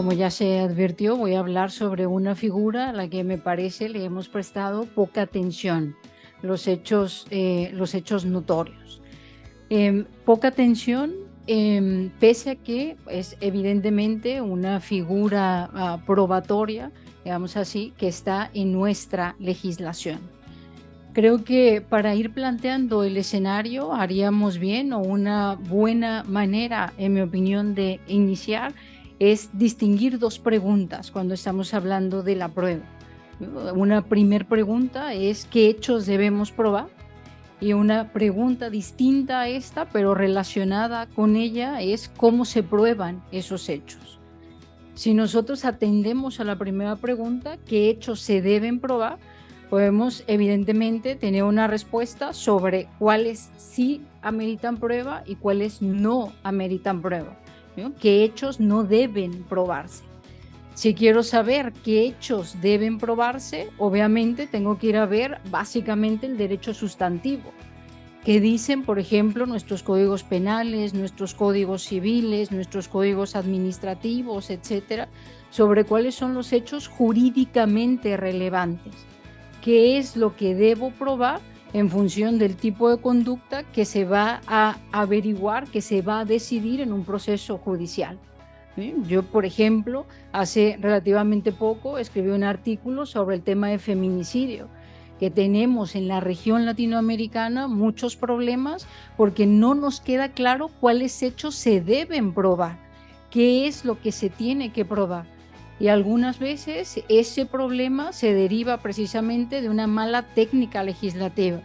Como ya se advirtió, voy a hablar sobre una figura a la que me parece le hemos prestado poca atención, los hechos notorios. Poca atención, pese a que es evidentemente una figura probatoria, digamos así, que está en nuestra legislación. Creo que para ir planteando el escenario haríamos bien, o una buena manera, en mi opinión, de iniciar es distinguir dos preguntas cuando estamos hablando de la prueba. Una primer pregunta es ¿qué hechos debemos probar? Y una pregunta distinta a esta, pero relacionada con ella, es ¿cómo se prueban esos hechos? Si nosotros atendemos a la primera pregunta, ¿qué hechos se deben probar? Podemos evidentemente tener una respuesta sobre cuáles sí ameritan prueba y cuáles no ameritan prueba, ¿no? ¿Qué hechos no deben probarse? Si quiero saber qué hechos deben probarse, obviamente tengo que ir a ver básicamente el derecho sustantivo. ¿Qué dicen, por ejemplo, nuestros códigos penales, nuestros códigos civiles, nuestros códigos administrativos, etcétera, sobre cuáles son los hechos jurídicamente relevantes? ¿Qué es lo que debo probar en función del tipo de conducta que se va a averiguar, que se va a decidir en un proceso judicial? Yo, por ejemplo, hace relativamente poco escribí un artículo sobre el tema de feminicidio, que tenemos en la región latinoamericana muchos problemas porque no nos queda claro cuáles hechos se deben probar, qué es lo que se tiene que probar. Y algunas veces ese problema se deriva precisamente de una mala técnica legislativa.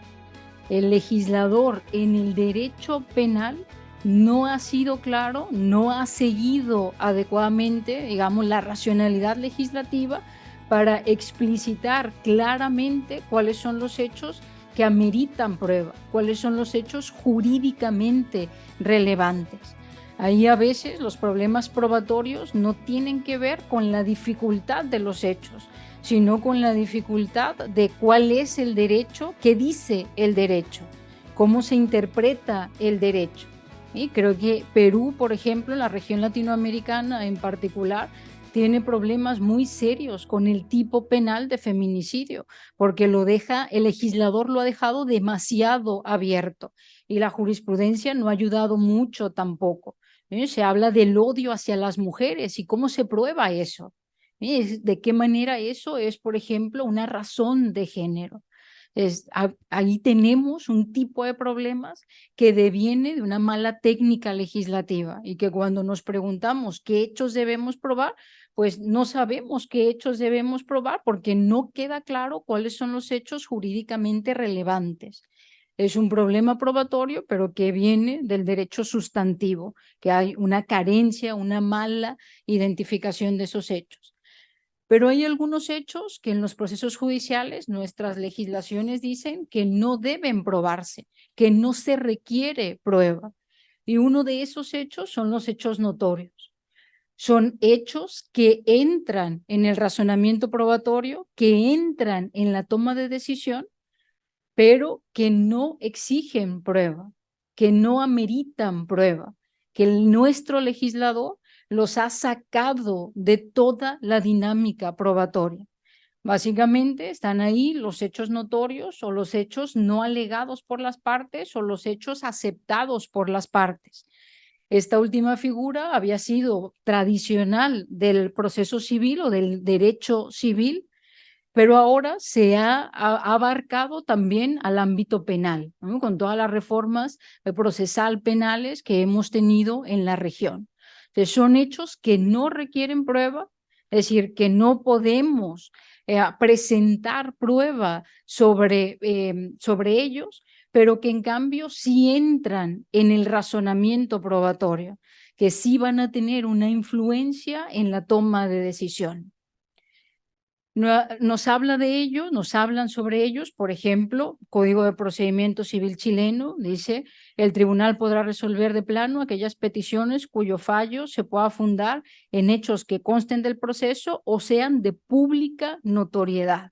El legislador en el derecho penal no ha sido claro, no ha seguido adecuadamente, digamos, la racionalidad legislativa para explicitar claramente cuáles son los hechos que ameritan prueba, cuáles son los hechos jurídicamente relevantes. Ahí a veces los problemas probatorios no tienen que ver con la dificultad de los hechos, sino con la dificultad de cuál es el derecho, qué dice el derecho, cómo se interpreta el derecho. Y creo que Perú, por ejemplo, la región latinoamericana en particular, tiene problemas muy serios con el tipo penal de feminicidio, porque el legislador lo ha dejado demasiado abierto y la jurisprudencia no ha ayudado mucho tampoco. Se habla del odio hacia las mujeres y cómo se prueba eso. ¿De qué manera eso es, por ejemplo, una razón de género? Ahí tenemos un tipo de problemas que deviene de una mala técnica legislativa y que cuando nos preguntamos qué hechos debemos probar, pues no sabemos qué hechos debemos probar porque no queda claro cuáles son los hechos jurídicamente relevantes. Es un problema probatorio, pero que viene del derecho sustantivo, que hay una carencia, una mala identificación de esos hechos. Pero hay algunos hechos que en los procesos judiciales nuestras legislaciones dicen que no deben probarse, que no se requiere prueba. Y uno de esos hechos son los hechos notorios. Son hechos que entran en el razonamiento probatorio, que entran en la toma de decisión, pero que no exigen prueba, que no ameritan prueba, que nuestro legislador los ha sacado de toda la dinámica probatoria. Básicamente están ahí los hechos notorios o los hechos no alegados por las partes o los hechos aceptados por las partes. Esta última figura había sido tradicional del proceso civil o del derecho civil, pero ahora se ha abarcado también al ámbito penal, ¿no? Con todas las reformas procesal penales que hemos tenido en la región. Entonces, son hechos que no requieren prueba, es decir, que no podemos presentar prueba sobre ellos, pero que en cambio sí entran en el razonamiento probatorio, que sí van a tener una influencia en la toma de decisión. Nos habla de ello, nos hablan sobre ellos, por ejemplo, Código de Procedimiento Civil chileno dice: el tribunal podrá resolver de plano aquellas peticiones cuyo fallo se pueda fundar en hechos que consten del proceso o sean de pública notoriedad.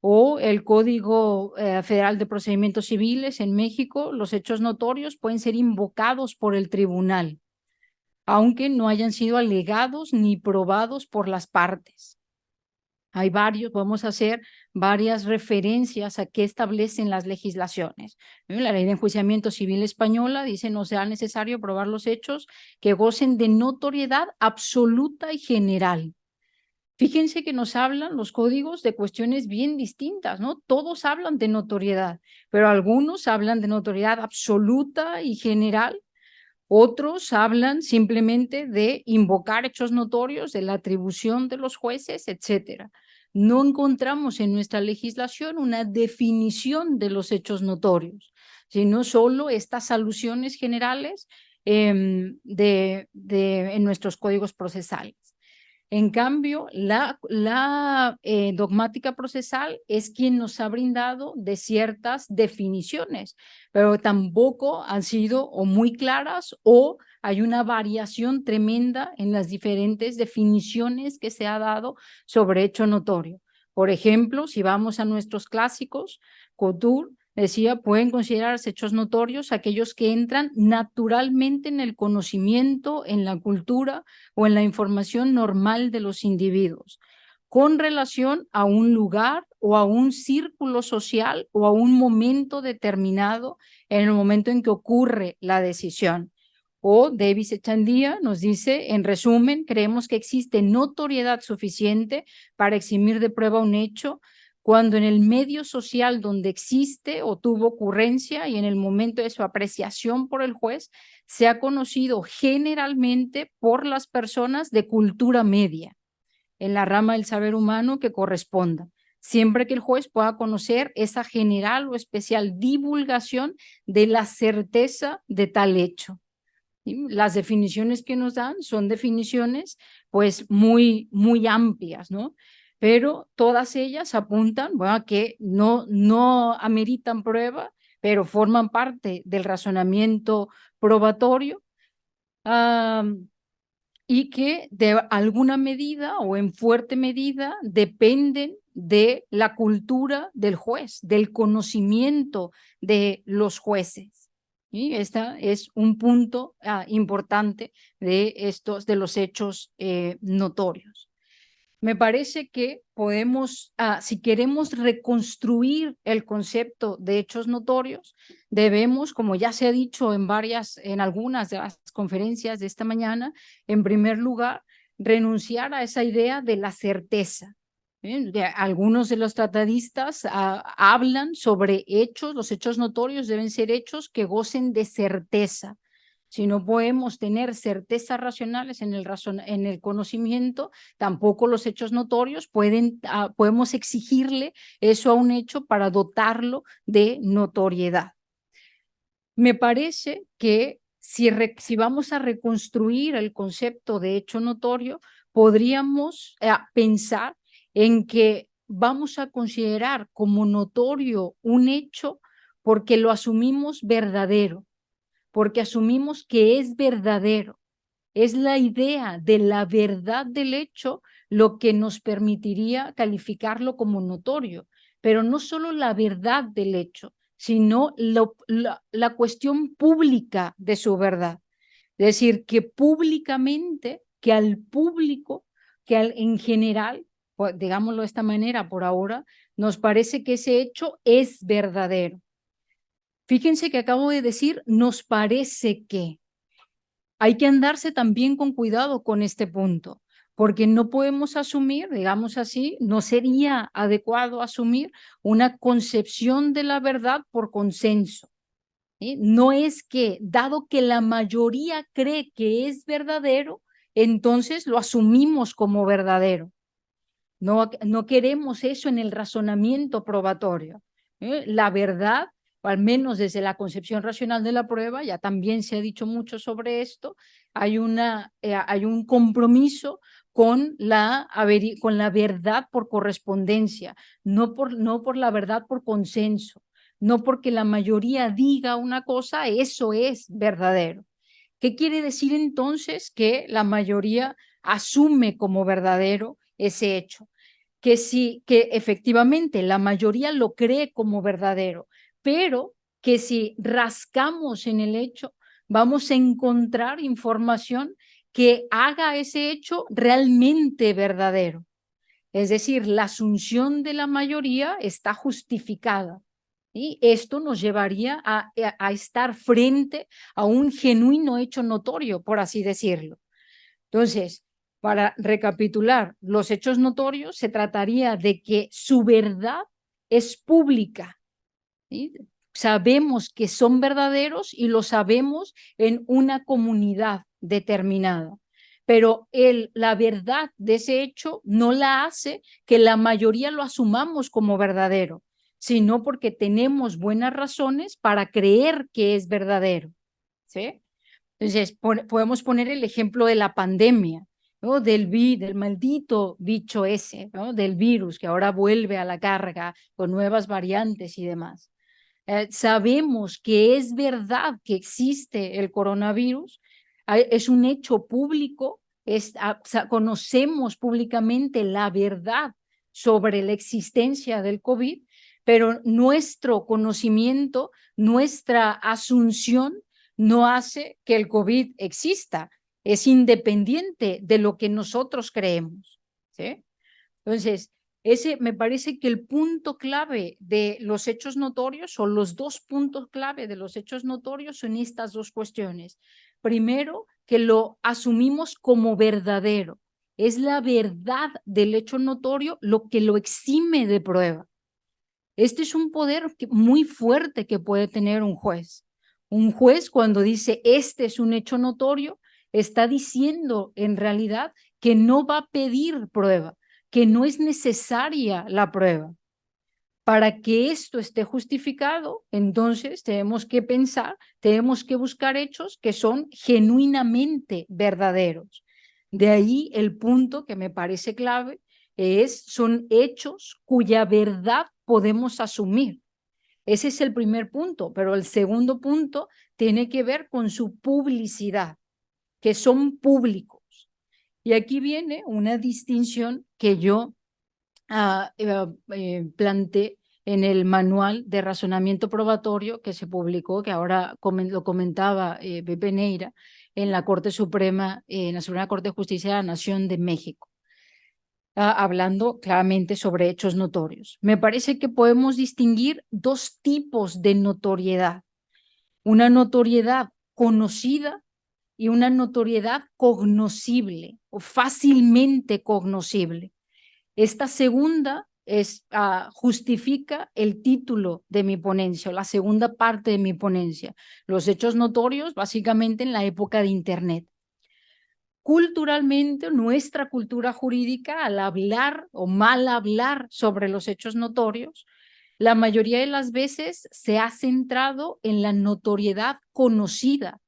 O el Código Federal de Procedimientos Civiles en México, los hechos notorios pueden ser invocados por el tribunal. aunque no hayan sido alegados ni probados por las partes. Hay varios, vamos a hacer varias referencias a qué establecen las legislaciones. La Ley de Enjuiciamiento Civil Española dice no será necesario probar los hechos que gocen de notoriedad absoluta y general. Fíjense que nos hablan los códigos de cuestiones bien distintas, ¿no? Todos hablan de notoriedad, pero algunos hablan de notoriedad absoluta y general. Otros hablan simplemente de invocar hechos notorios, de la atribución de los jueces, etcétera. No encontramos en nuestra legislación una definición de los hechos notorios, sino solo estas alusiones generales en nuestros códigos procesales. En cambio, la dogmática procesal es quien nos ha brindado de ciertas definiciones, pero tampoco han sido o muy claras o hay una variación tremenda en las diferentes definiciones que se ha dado sobre hecho notorio. Por ejemplo, si vamos a nuestros clásicos, Couture decía, pueden considerarse hechos notorios aquellos que entran naturalmente en el conocimiento, en la cultura o en la información normal de los individuos, con relación a un lugar o a un círculo social o a un momento determinado en el momento en que ocurre la decisión. O Davis Echandía nos dice, en resumen, creemos que existe notoriedad suficiente para eximir de prueba un hecho cuando en el medio social donde existe o tuvo ocurrencia y en el momento de su apreciación por el juez, se ha conocido generalmente por las personas de cultura media, en la rama del saber humano que corresponda, siempre que el juez pueda conocer esa general o especial divulgación de la certeza de tal hecho. Las definiciones que nos dan son definiciones pues muy amplias, ¿no? Pero todas ellas apuntan, bueno, a que no ameritan prueba, pero forman parte del razonamiento probatorio y que de alguna medida o en fuerte medida dependen de la cultura del juez, del conocimiento de los jueces. Y este es un punto importante de los hechos notorios. Me parece que podemos, si queremos reconstruir el concepto de hechos notorios, debemos, como ya se ha dicho en algunas de las conferencias de esta mañana, en primer lugar, renunciar a esa idea de la certeza. Algunos de los tratadistas hablan sobre hechos, los hechos notorios deben ser hechos que gocen de certeza. Si no podemos tener certezas racionales en el conocimiento, tampoco los hechos notorios podemos exigirle eso a un hecho para dotarlo de notoriedad. Me parece que si vamos a reconstruir el concepto de hecho notorio, podríamos pensar en que vamos a considerar como notorio un hecho porque lo asumimos verdadero, porque asumimos que es verdadero. Es la idea de la verdad del hecho lo que nos permitiría calificarlo como notorio, pero no solo la verdad del hecho, sino la cuestión pública de su verdad. Es decir, que públicamente, que al público, en general, pues, digámoslo de esta manera por ahora, nos parece que ese hecho es verdadero. Fíjense que acabo de decir, nos parece que. Hay que andarse también con cuidado con este punto, porque no podemos asumir, digamos así, no sería adecuado asumir una concepción de la verdad por consenso. ¿Sí? No es que, dado que la mayoría cree que es verdadero, entonces lo asumimos como verdadero. No queremos eso en el razonamiento probatorio. La verdad, o al menos desde la concepción racional de la prueba, ya también se ha dicho mucho sobre esto, hay un compromiso con la verdad por correspondencia, no por la verdad por consenso, no porque la mayoría diga una cosa, eso es verdadero. ¿Qué quiere decir entonces que la mayoría asume como verdadero ese hecho? Que efectivamente la mayoría lo cree como verdadero, pero que si rascamos en el hecho, vamos a encontrar información que haga ese hecho realmente verdadero. Es decir, la asunción de la mayoría está justificada. Y esto nos llevaría a estar frente a un genuino hecho notorio, por así decirlo. Entonces, para recapitular, los hechos notorios se trataría de que su verdad es pública, ¿sí? Sabemos que son verdaderos y lo sabemos en una comunidad determinada. Pero la verdad de ese hecho no la hace que la mayoría lo asumamos como verdadero, sino porque tenemos buenas razones para creer que es verdadero, ¿sí? Entonces, podemos poner el ejemplo de la pandemia, ¿no? Del maldito bicho ese, ¿no? Del virus que ahora vuelve a la carga con nuevas variantes y demás. Sabemos que es verdad que existe el coronavirus, es un hecho público, conocemos públicamente la verdad sobre la existencia del COVID, pero nuestro conocimiento, nuestra asunción no hace que el COVID exista, es independiente de lo que nosotros creemos, ¿sí? Entonces, ese me parece que el punto clave de los hechos notorios, o los dos puntos clave de los hechos notorios, son estas dos cuestiones. Primero, que lo asumimos como verdadero. Es la verdad del hecho notorio lo que lo exime de prueba. Este es un poder muy fuerte que puede tener un juez. Un juez, cuando dice este es un hecho notorio, está diciendo en realidad que no va a pedir prueba, que no es necesaria la prueba. Para que esto esté justificado, entonces tenemos que pensar, tenemos que buscar hechos que son genuinamente verdaderos. De ahí el punto que me parece clave son hechos cuya verdad podemos asumir. Ese es el primer punto, pero el segundo punto tiene que ver con su publicidad, que son públicos. Y aquí viene una distinción que yo planteé en el manual de razonamiento probatorio que se publicó, que ahora lo comentaba Pepe Neira, en la Corte Suprema, en la Suprema Corte de Justicia de la Nación de México, hablando claramente sobre hechos notorios. Me parece que podemos distinguir dos tipos de notoriedad: una notoriedad conocida y una notoriedad cognoscible o fácilmente cognoscible. Esta segunda justifica el título de mi ponencia, o la segunda parte de mi ponencia, los hechos notorios básicamente en la época de Internet. Culturalmente, nuestra cultura jurídica, al hablar o mal hablar sobre los hechos notorios, la mayoría de las veces se ha centrado en la notoriedad conocida.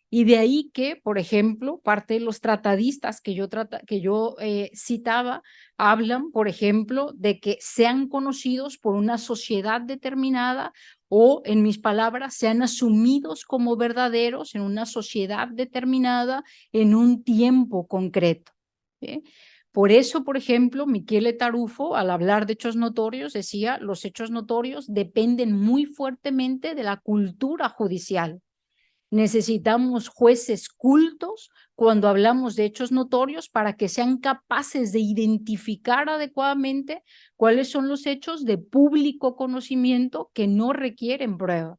Y de ahí que, por ejemplo, parte de los tratadistas que yo citaba hablan, por ejemplo, de que sean conocidos por una sociedad determinada, o, en mis palabras, sean asumidos como verdaderos en una sociedad determinada en un tiempo concreto, ¿sí? Por eso, por ejemplo, Michele Tarufo, al hablar de hechos notorios, decía: los hechos notorios dependen muy fuertemente de la cultura judicial. Necesitamos jueces cultos cuando hablamos de hechos notorios para que sean capaces de identificar adecuadamente cuáles son los hechos de público conocimiento que no requieren prueba,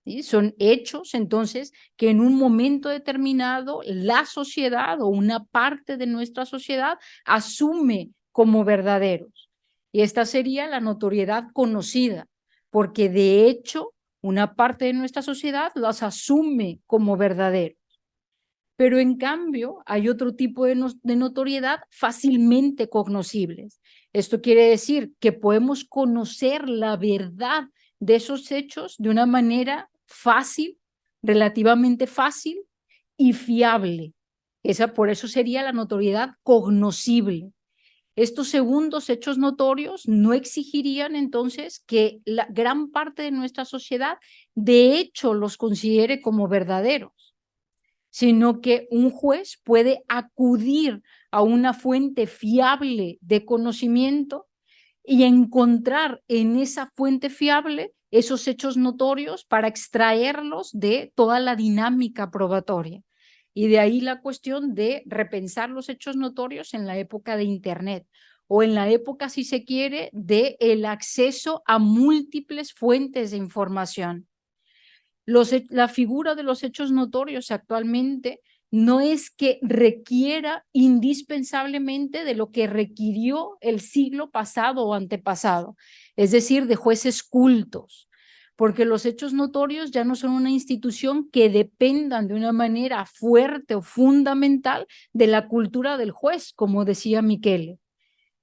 ¿sí? Son hechos, entonces, que en un momento determinado la sociedad o una parte de nuestra sociedad asume como verdaderos. Y esta sería la notoriedad conocida, porque de hecho una parte de nuestra sociedad las asume como verdaderos. Pero en cambio hay otro tipo de notoriedad fácilmente cognoscibles. Esto quiere decir que podemos conocer la verdad de esos hechos de una manera fácil, relativamente fácil y fiable. Por eso sería la notoriedad cognoscible. Estos segundos hechos notorios no exigirían entonces que la gran parte de nuestra sociedad de hecho los considere como verdaderos, sino que un juez puede acudir a una fuente fiable de conocimiento y encontrar en esa fuente fiable esos hechos notorios para extraerlos de toda la dinámica probatoria. Y de ahí la cuestión de repensar los hechos notorios en la época de Internet o en la época, si se quiere, de el acceso a múltiples fuentes de información. La figura de los hechos notorios actualmente no es que requiera indispensablemente de lo que requirió el siglo pasado o antepasado, es decir, de jueces cultos, porque los hechos notorios ya no son una institución que dependan de una manera fuerte o fundamental de la cultura del juez, como decía Michele.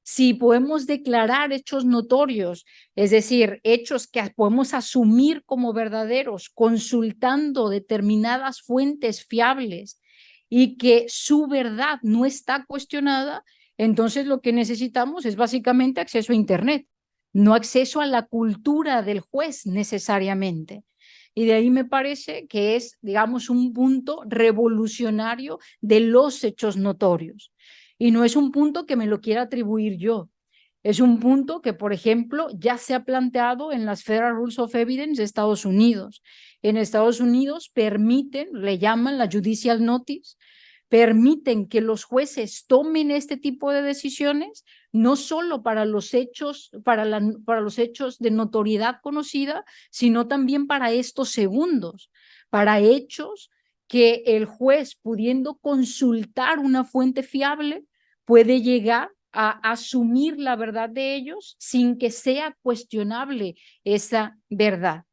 Si podemos declarar hechos notorios, es decir, hechos que podemos asumir como verdaderos, consultando determinadas fuentes fiables y que su verdad no está cuestionada, entonces lo que necesitamos es básicamente acceso a Internet, no acceso a la cultura del juez necesariamente. Y de ahí me parece que es, digamos, un punto revolucionario de los hechos notorios. Y no es un punto que me lo quiera atribuir yo. Es un punto que, por ejemplo, ya se ha planteado en las Federal Rules of Evidence de Estados Unidos. En Estados Unidos permiten, le llaman la Judicial Notice, permiten que los jueces tomen este tipo de decisiones, no solo para los hechos, para los hechos de notoriedad conocida, sino también para estos segundos, para hechos que el juez, pudiendo consultar una fuente fiable, puede llegar a asumir la verdad de ellos sin que sea cuestionable esa verdad.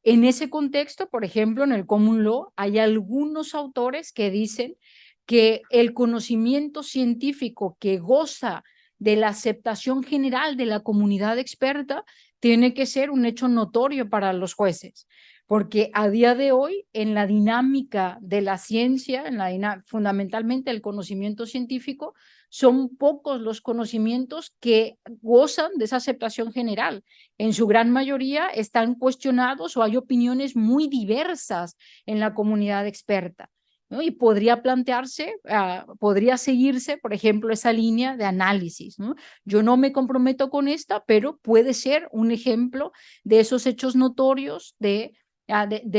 En ese contexto, por ejemplo, en el Common Law, hay algunos autores que dicen que el conocimiento científico que goza de la aceptación general de la comunidad experta tiene que ser un hecho notorio para los jueces, porque a día de hoy, en la dinámica de la ciencia, fundamentalmente el conocimiento científico, son pocos los conocimientos que gozan de esa aceptación general. En su gran mayoría están cuestionados o hay opiniones muy diversas en la comunidad experta, ¿no? Y podría plantearse, podría seguirse, por ejemplo, esa línea de análisis, ¿no? Yo no me comprometo con esta, pero puede ser un ejemplo de esos hechos notorios de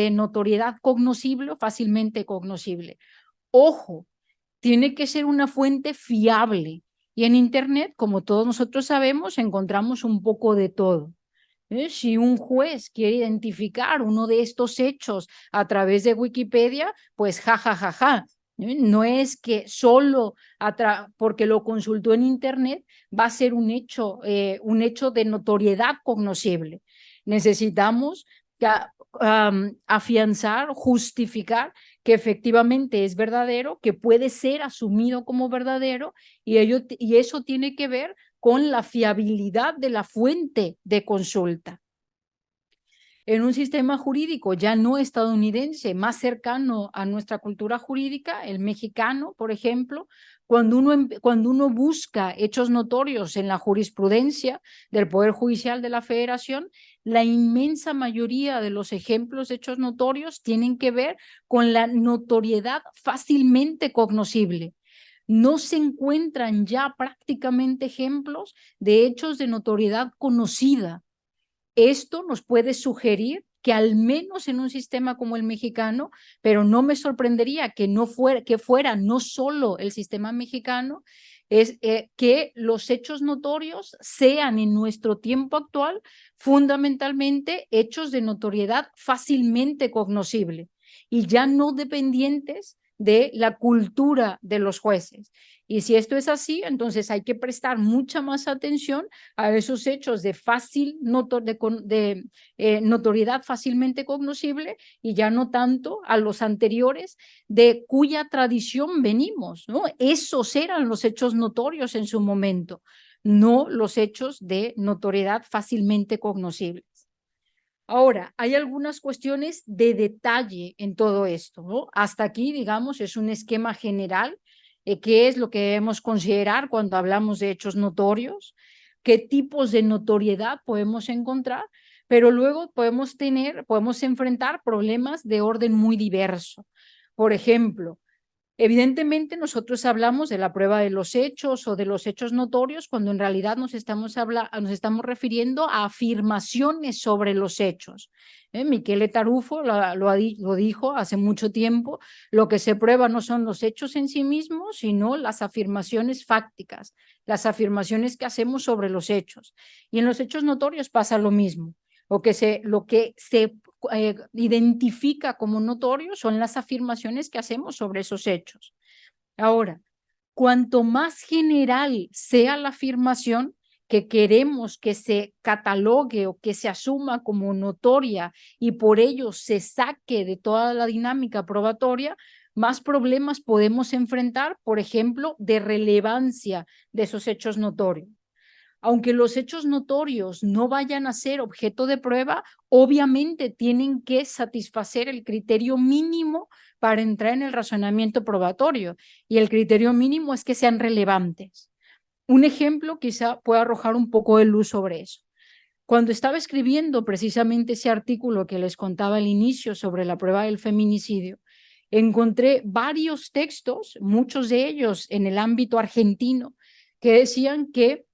notoriedad cognoscible o fácilmente cognoscible. Ojo, tiene que ser una fuente fiable. Y en Internet, como todos nosotros sabemos, encontramos un poco de todo. Si un juez quiere identificar uno de estos hechos a través de Wikipedia, pues ja. No es que solo porque lo consultó en Internet va a ser un hecho de notoriedad cognoscible. Necesitamos afianzar, justificar que efectivamente es verdadero, que puede ser asumido como verdadero, y eso tiene que ver con la fiabilidad de la fuente de consulta. En un sistema jurídico ya no estadounidense, más cercano a nuestra cultura jurídica, el mexicano, por ejemplo, cuando uno busca hechos notorios en la jurisprudencia del Poder Judicial de la Federación, la inmensa mayoría de los ejemplos de hechos notorios tienen que ver con la notoriedad fácilmente cognoscible. No se encuentran ya prácticamente ejemplos de hechos de notoriedad conocida. Esto nos puede sugerir que al menos en un sistema como el mexicano, pero no me sorprendería que fuera no solo el sistema mexicano, es que los hechos notorios sean en nuestro tiempo actual fundamentalmente hechos de notoriedad fácilmente cognoscible y ya no dependientes de la cultura de los jueces. Y si esto es así, entonces hay que prestar mucha más atención a esos hechos de notoriedad fácilmente cognoscible y ya no tanto a los anteriores de cuya tradición venimos, ¿no? Esos eran los hechos notorios en su momento, no los hechos de notoriedad fácilmente cognoscibles. Ahora, hay algunas cuestiones de detalle en todo esto, ¿no? Hasta aquí, digamos, es un esquema general. ¿Qué es lo que debemos considerar cuando hablamos de hechos notorios? ¿Qué tipos de notoriedad podemos encontrar? Pero luego podemos enfrentar problemas de orden muy diverso. Por ejemplo, Evidentemente, nosotros hablamos de la prueba de los hechos o de los hechos notorios cuando en realidad nos estamos refiriendo a afirmaciones sobre los hechos. Michele Tarufo lo dijo hace mucho tiempo, lo que se prueba no son los hechos en sí mismos, sino las afirmaciones fácticas, las afirmaciones que hacemos sobre los hechos. Y en los hechos notorios pasa lo mismo. Lo que se identifica como notorio son las afirmaciones que hacemos sobre esos hechos. Ahora, cuanto más general sea la afirmación que queremos que se catalogue o que se asuma como notoria y por ello se saque de toda la dinámica probatoria, más problemas podemos enfrentar, por ejemplo, de relevancia de esos hechos notorios. Aunque los hechos notorios no vayan a ser objeto de prueba, obviamente tienen que satisfacer el criterio mínimo para entrar en el razonamiento probatorio, y el criterio mínimo es que sean relevantes. Un ejemplo quizá pueda arrojar un poco de luz sobre eso. Cuando estaba escribiendo precisamente ese artículo que les contaba al inicio sobre la prueba del feminicidio, encontré varios textos, muchos de ellos en el ámbito argentino, que decían que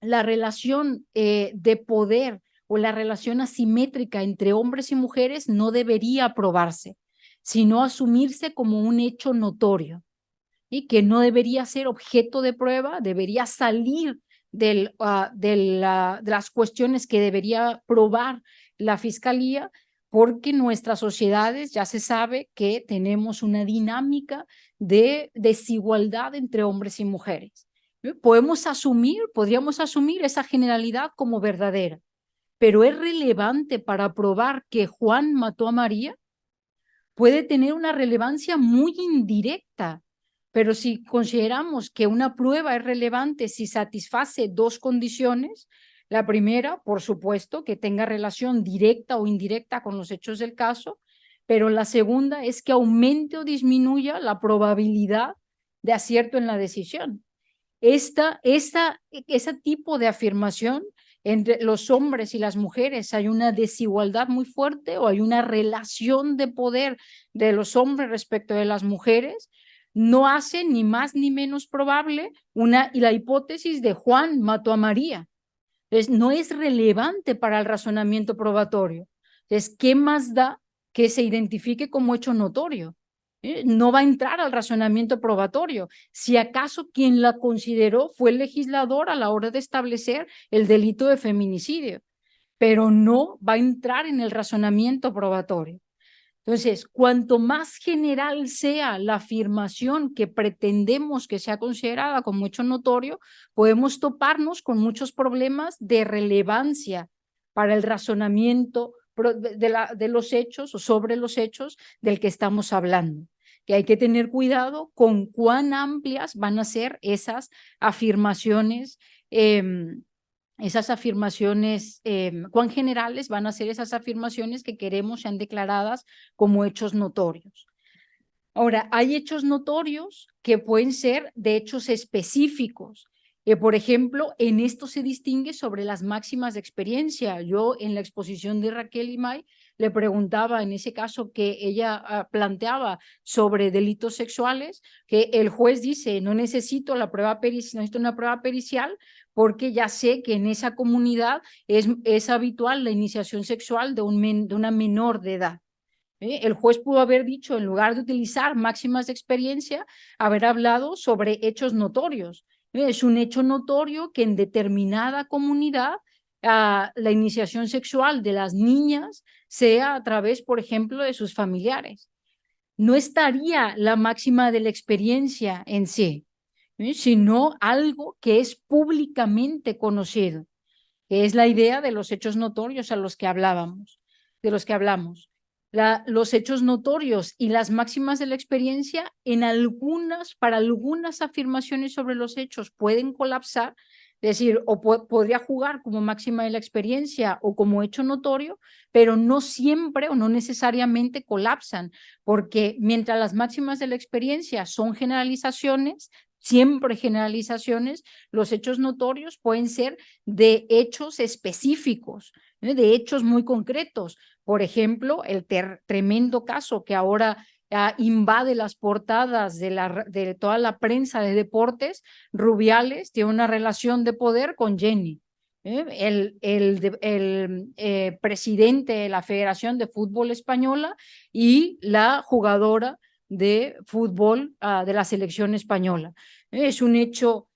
la relación de poder o la relación asimétrica entre hombres y mujeres no debería aprobarse, sino asumirse como un hecho notorio y que no debería ser objeto de prueba, debería salir de las cuestiones que debería probar la fiscalía, porque nuestras sociedades ya se sabe que tenemos una dinámica de desigualdad entre hombres y mujeres. Podríamos asumir esa generalidad como verdadera, pero es relevante para probar que Juan mató a María. Puede tener una relevancia muy indirecta, pero si consideramos que una prueba es relevante si satisface dos condiciones, la primera, por supuesto, que tenga relación directa o indirecta con los hechos del caso, pero la segunda es que aumente o disminuya la probabilidad de acierto en la decisión. Ese tipo de afirmación entre los hombres y las mujeres, hay una desigualdad muy fuerte o hay una relación de poder de los hombres respecto de las mujeres, no hace ni más ni menos probable la hipótesis de Juan mató a María. Entonces, no es relevante para el razonamiento probatorio. Entonces, ¿qué más da que se identifique como hecho notorio? No va a entrar al razonamiento probatorio. Si acaso quien la consideró fue el legislador a la hora de establecer el delito de feminicidio, pero no va a entrar en el razonamiento probatorio. Entonces, cuanto más general sea la afirmación que pretendemos que sea considerada como hecho notorio, podemos toparnos con muchos problemas de relevancia para el razonamiento de los hechos o sobre los hechos del que estamos hablando. Que hay que tener cuidado con cuán amplias van a ser esas afirmaciones cuán generales van a ser esas afirmaciones que queremos sean declaradas como hechos notorios. Ahora, hay hechos notorios que pueden ser de hechos específicos. Por ejemplo, en esto se distingue sobre las máximas de experiencia. Yo en la exposición de Raquel Imay le preguntaba en ese caso que ella planteaba sobre delitos sexuales, que el juez dice, no necesito una prueba pericial porque ya sé que en esa comunidad es habitual la iniciación sexual de una menor de edad. El juez pudo haber dicho, en lugar de utilizar máximas de experiencia, haber hablado sobre hechos notorios. Es un hecho notorio que en determinada comunidad la iniciación sexual de las niñas sea a través, por ejemplo, de sus familiares. No estaría la máxima de la experiencia en sí, sino algo que es públicamente conocido, que es la idea de los hechos notorios a los que hablábamos, de los que hablamos. Los hechos notorios y las máximas de la experiencia para algunas afirmaciones sobre los hechos pueden colapsar, es decir, o podría jugar como máxima de la experiencia o como hecho notorio, pero no siempre o no necesariamente colapsan, porque mientras las máximas de la experiencia son generalizaciones, siempre generalizaciones, los hechos notorios pueden ser de hechos específicos, de hechos muy concretos. Por ejemplo, el tremendo caso que ahora invade las portadas de toda la prensa de deportes, Rubiales tiene una relación de poder con Jenny. El presidente de la Federación de Fútbol Española y la jugadora de fútbol de la selección española. Es un hecho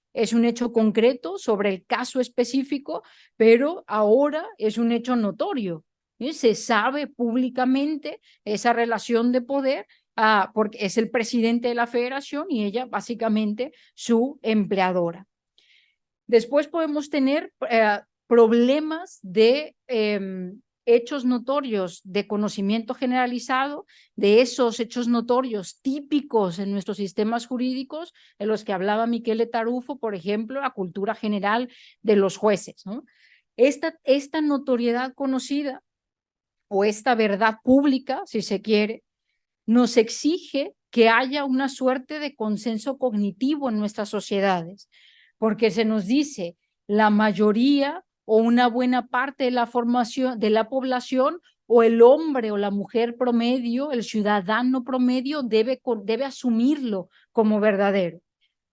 concreto sobre el caso específico, pero ahora es un hecho notorio. Se sabe públicamente esa relación de poder porque es el presidente de la federación y ella básicamente su empleadora. Después podemos tener problemas de hechos notorios de conocimiento generalizado, de esos hechos notorios típicos en nuestros sistemas jurídicos, en los que hablaba Michele Tarufo, por ejemplo, la cultura general de los jueces, ¿no? Esta notoriedad conocida o esta verdad pública, si se quiere, nos exige que haya una suerte de consenso cognitivo en nuestras sociedades, porque se nos dice la mayoría o una buena parte de la formación de la población o el hombre o la mujer promedio, el ciudadano promedio debe asumirlo como verdadero.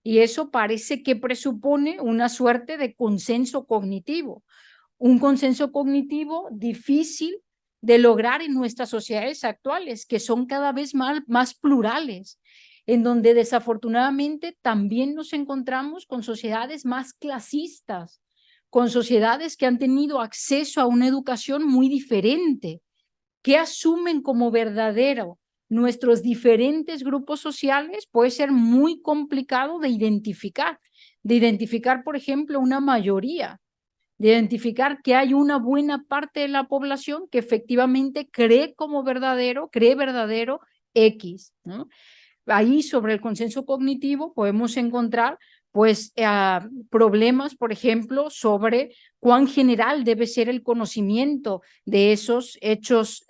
Y eso parece que presupone una suerte de consenso cognitivo, un consenso cognitivo difícil de lograr en nuestras sociedades actuales, que son cada vez más plurales, en donde desafortunadamente también nos encontramos con sociedades más clasistas, con sociedades que han tenido acceso a una educación muy diferente, que asumen como verdadero nuestros diferentes grupos sociales, puede ser muy complicado de identificar, por ejemplo, una mayoría, de identificar que hay una buena parte de la población que efectivamente cree verdadero X, ¿no? Ahí sobre el consenso cognitivo podemos encontrar pues problemas, por ejemplo, sobre cuán general debe ser el conocimiento de esos hechos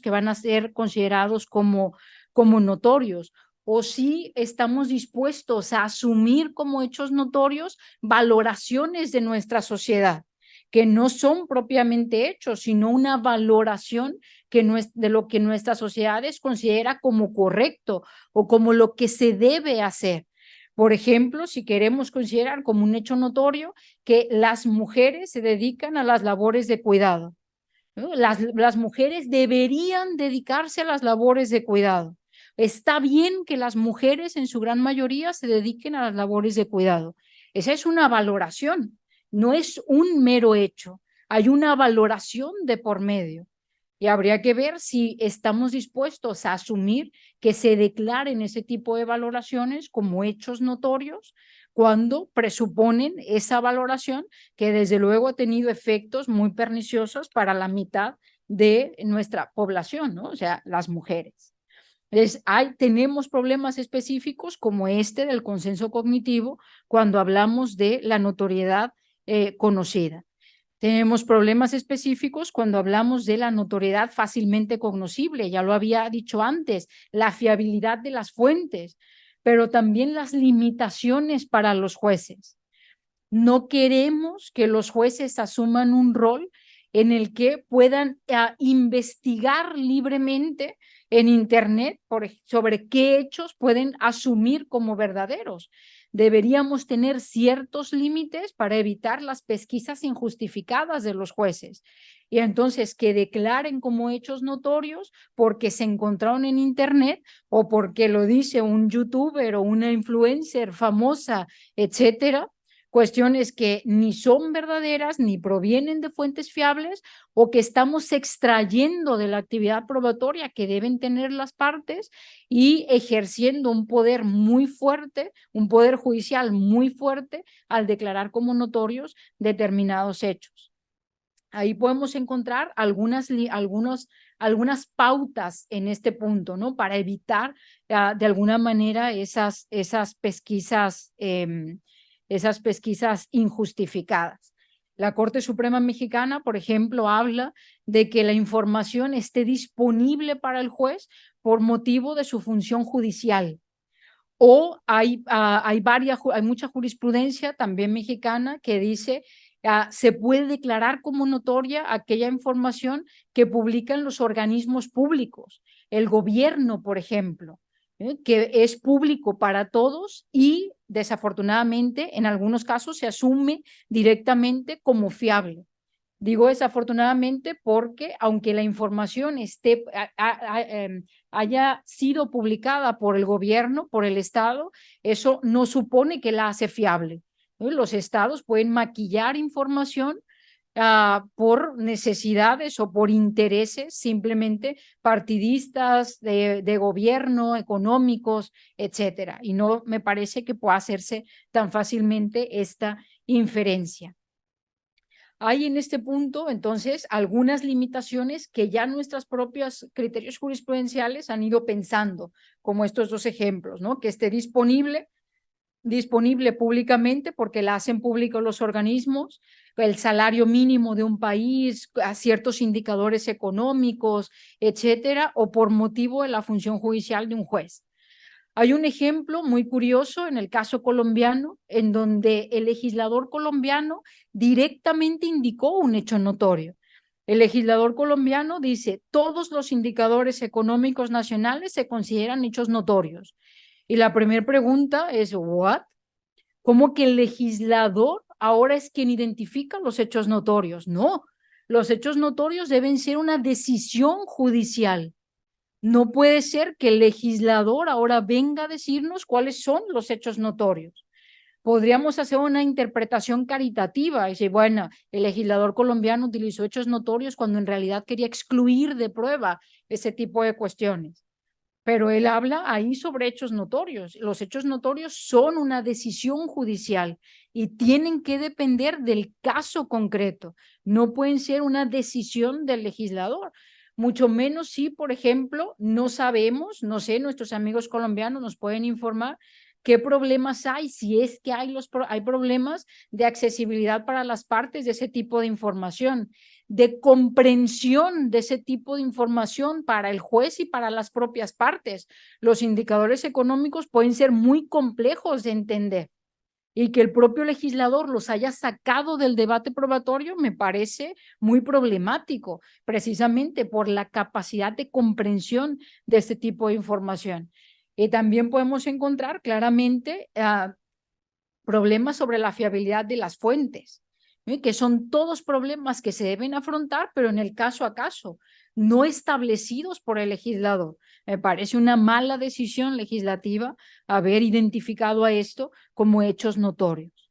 que van a ser considerados como notorios, o si estamos dispuestos a asumir como hechos notorios valoraciones de nuestra sociedad, que no son propiamente hechos, sino una valoración de lo que nuestras sociedades considera como correcto o como lo que se debe hacer. Por ejemplo, si queremos considerar como un hecho notorio que las mujeres se dedican a las labores de cuidado, ¿no? Las mujeres deberían dedicarse a las labores de cuidado. Está bien que las mujeres en su gran mayoría se dediquen a las labores de cuidado. Esa es una valoración, no es un mero hecho. Hay una valoración de por medio. Y habría que ver si estamos dispuestos a asumir que se declaren ese tipo de valoraciones como hechos notorios cuando presuponen esa valoración que desde luego ha tenido efectos muy perniciosos para la mitad de nuestra población, ¿no? O sea, las mujeres. Tenemos problemas específicos como este del consenso cognitivo cuando hablamos de la notoriedad conocida. Tenemos problemas específicos cuando hablamos de la notoriedad fácilmente cognoscible, ya lo había dicho antes, la fiabilidad de las fuentes, pero también las limitaciones para los jueces. No queremos que los jueces asuman un rol en el que puedan investigar libremente en Internet sobre qué hechos pueden asumir como verdaderos. Deberíamos tener ciertos límites para evitar las pesquisas injustificadas de los jueces. Y entonces que declaren como hechos notorios porque se encontraron en Internet o porque lo dice un youtuber o una influencer famosa, etcétera, cuestiones que ni son verdaderas ni provienen de fuentes fiables o que estamos extrayendo de la actividad probatoria que deben tener las partes y ejerciendo un poder muy fuerte, un poder judicial muy fuerte al declarar como notorios determinados hechos. Ahí podemos encontrar algunas pautas en este punto, ¿no? Para evitar de alguna manera esas pesquisas injustificadas. La Corte Suprema Mexicana, por ejemplo, habla de que la información esté disponible para el juez por motivo de su función judicial. O hay mucha jurisprudencia también mexicana que dice se puede declarar como notoria aquella información que publican los organismos públicos. el gobierno, por ejemplo, que es público para todos y desafortunadamente en algunos casos se asume directamente como fiable. Digo desafortunadamente porque aunque la información haya sido publicada por el gobierno, por el Estado, eso no supone que la hace fiable. Los estados pueden maquillar información por necesidades o por intereses simplemente partidistas, de gobierno, económicos, etcétera. Y no me parece que pueda hacerse tan fácilmente esta inferencia. Hay en este punto, entonces, algunas limitaciones que ya nuestros propios criterios jurisprudenciales han ido pensando, como estos dos ejemplos, ¿no? Que esté disponible públicamente porque la hacen público los organismos, el salario mínimo de un país, a ciertos indicadores económicos, etcétera, o por motivo de la función judicial de un juez. Hay un ejemplo muy curioso en el caso colombiano, en donde el legislador colombiano directamente indicó un hecho notorio. El legislador colombiano dice, todos los indicadores económicos nacionales se consideran hechos notorios. Y la primera pregunta es, ¿what? ¿Cómo que el legislador ahora es quien identifica los hechos notorios? No, los hechos notorios deben ser una decisión judicial. No puede ser que el legislador ahora venga a decirnos cuáles son los hechos notorios. Podríamos hacer una interpretación caritativa y decir, bueno, el legislador colombiano utilizó hechos notorios cuando en realidad quería excluir de prueba ese tipo de cuestiones. Pero él habla ahí sobre hechos notorios. Los hechos notorios son una decisión judicial y tienen que depender del caso concreto. No pueden ser una decisión del legislador. Mucho menos si, por ejemplo, no sabemos, no sé, nuestros amigos colombianos nos pueden informar qué problemas hay, si es que hay problemas de accesibilidad para las partes de ese tipo de información, de comprensión de ese tipo de información para el juez y para las propias partes. Los indicadores económicos pueden ser muy complejos de entender y que el propio legislador los haya sacado del debate probatorio me parece muy problemático, precisamente por la capacidad de comprensión de este tipo de información. Y también podemos encontrar claramente problemas sobre la fiabilidad de las fuentes, que son todos problemas que se deben afrontar, pero en el caso a caso, no establecidos por el legislador. Me parece una mala decisión legislativa haber identificado a esto como hechos notorios.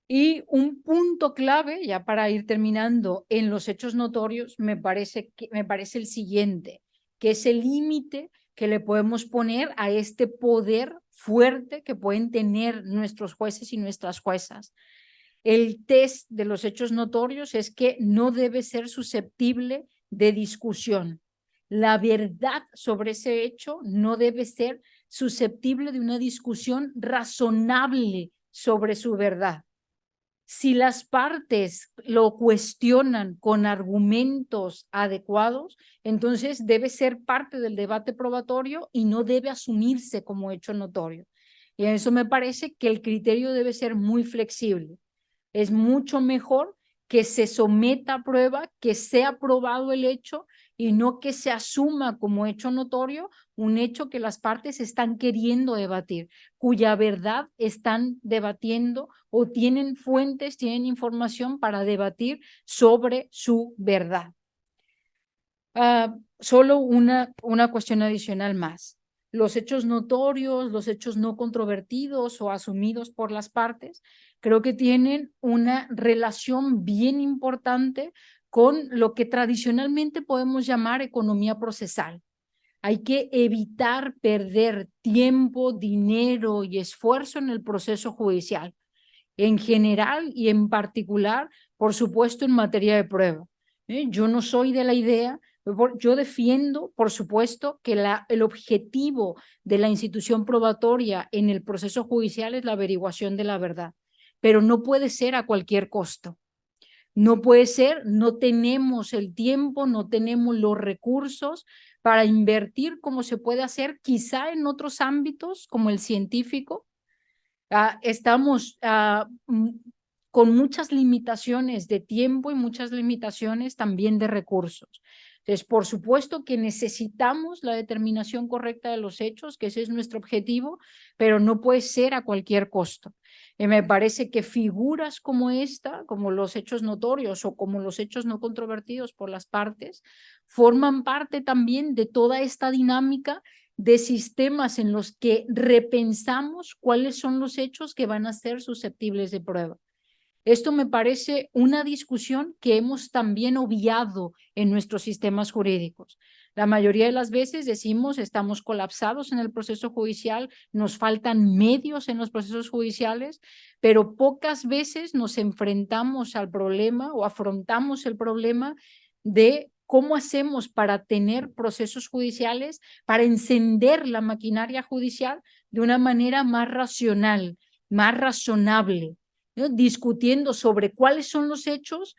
Y un punto clave, ya para ir terminando, en los hechos notorios, me parece el siguiente, que es el límite que le podemos poner a este poder fuerte que pueden tener nuestros jueces y nuestras juezas. El test de los hechos notorios es que no debe ser susceptible de discusión. La verdad sobre ese hecho no debe ser susceptible de una discusión razonable sobre su verdad. Si las partes lo cuestionan con argumentos adecuados, entonces debe ser parte del debate probatorio y no debe asumirse como hecho notorio. Y a eso me parece que el criterio debe ser muy flexible. Es mucho mejor que se someta a prueba, que sea probado el hecho y no que se asuma como hecho notorio un hecho que las partes están queriendo debatir, cuya verdad están debatiendo o tienen fuentes, tienen información para debatir sobre su verdad. Solo una cuestión adicional más. Los hechos notorios, los hechos no controvertidos o asumidos por las partes, creo que tienen una relación bien importante con lo que tradicionalmente podemos llamar economía procesal. Hay que evitar perder tiempo, dinero y esfuerzo en el proceso judicial, en general y en particular, por supuesto, en materia de prueba. Yo no soy de la idea, yo defiendo, por supuesto, que el objetivo de la institución probatoria en el proceso judicial es la averiguación de la verdad, pero no puede ser a cualquier costo. No puede ser, no tenemos el tiempo, no tenemos los recursos para invertir como se puede hacer quizá en otros ámbitos como el científico. Estamos con muchas limitaciones de tiempo y muchas limitaciones también de recursos. Entonces, por supuesto que necesitamos la determinación correcta de los hechos, que ese es nuestro objetivo, pero no puede ser a cualquier costo. Me parece que figuras como esta, como los hechos notorios o como los hechos no controvertidos por las partes, forman parte también de toda esta dinámica de sistemas en los que repensamos cuáles son los hechos que van a ser susceptibles de prueba. Esto me parece una discusión que hemos también obviado en nuestros sistemas jurídicos. La mayoría de las veces decimos estamos colapsados en el proceso judicial, nos faltan medios en los procesos judiciales, pero pocas veces nos enfrentamos al problema o afrontamos el problema de cómo hacemos para tener procesos judiciales, para encender la maquinaria judicial de una manera más racional, más razonable, ¿no? Discutiendo sobre cuáles son los hechos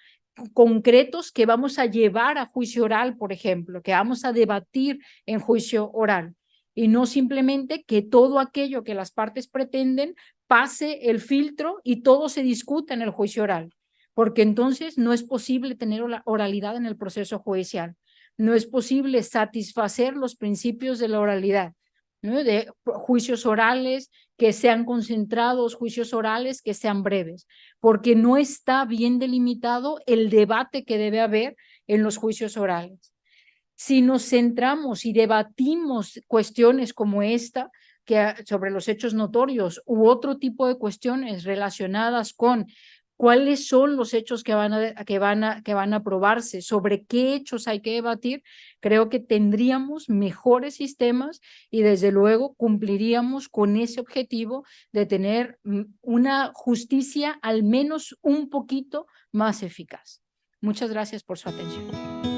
concretos que vamos a llevar a juicio oral, por ejemplo, que vamos a debatir en juicio oral, y no simplemente que todo aquello que las partes pretenden pase el filtro y todo se discuta en el juicio oral, porque entonces no es posible tener oralidad en el proceso judicial, no es posible satisfacer los principios de la oralidad, ¿no? De juicios orales que sean concentrados, juicios orales que sean breves, porque no está bien delimitado el debate que debe haber en los juicios orales. Si nos centramos y debatimos cuestiones como esta, sobre los hechos notorios u otro tipo de cuestiones relacionadas con cuáles son los hechos que van a probarse, sobre qué hechos hay que debatir, creo que tendríamos mejores sistemas y desde luego cumpliríamos con ese objetivo de tener una justicia al menos un poquito más eficaz. Muchas gracias por su atención.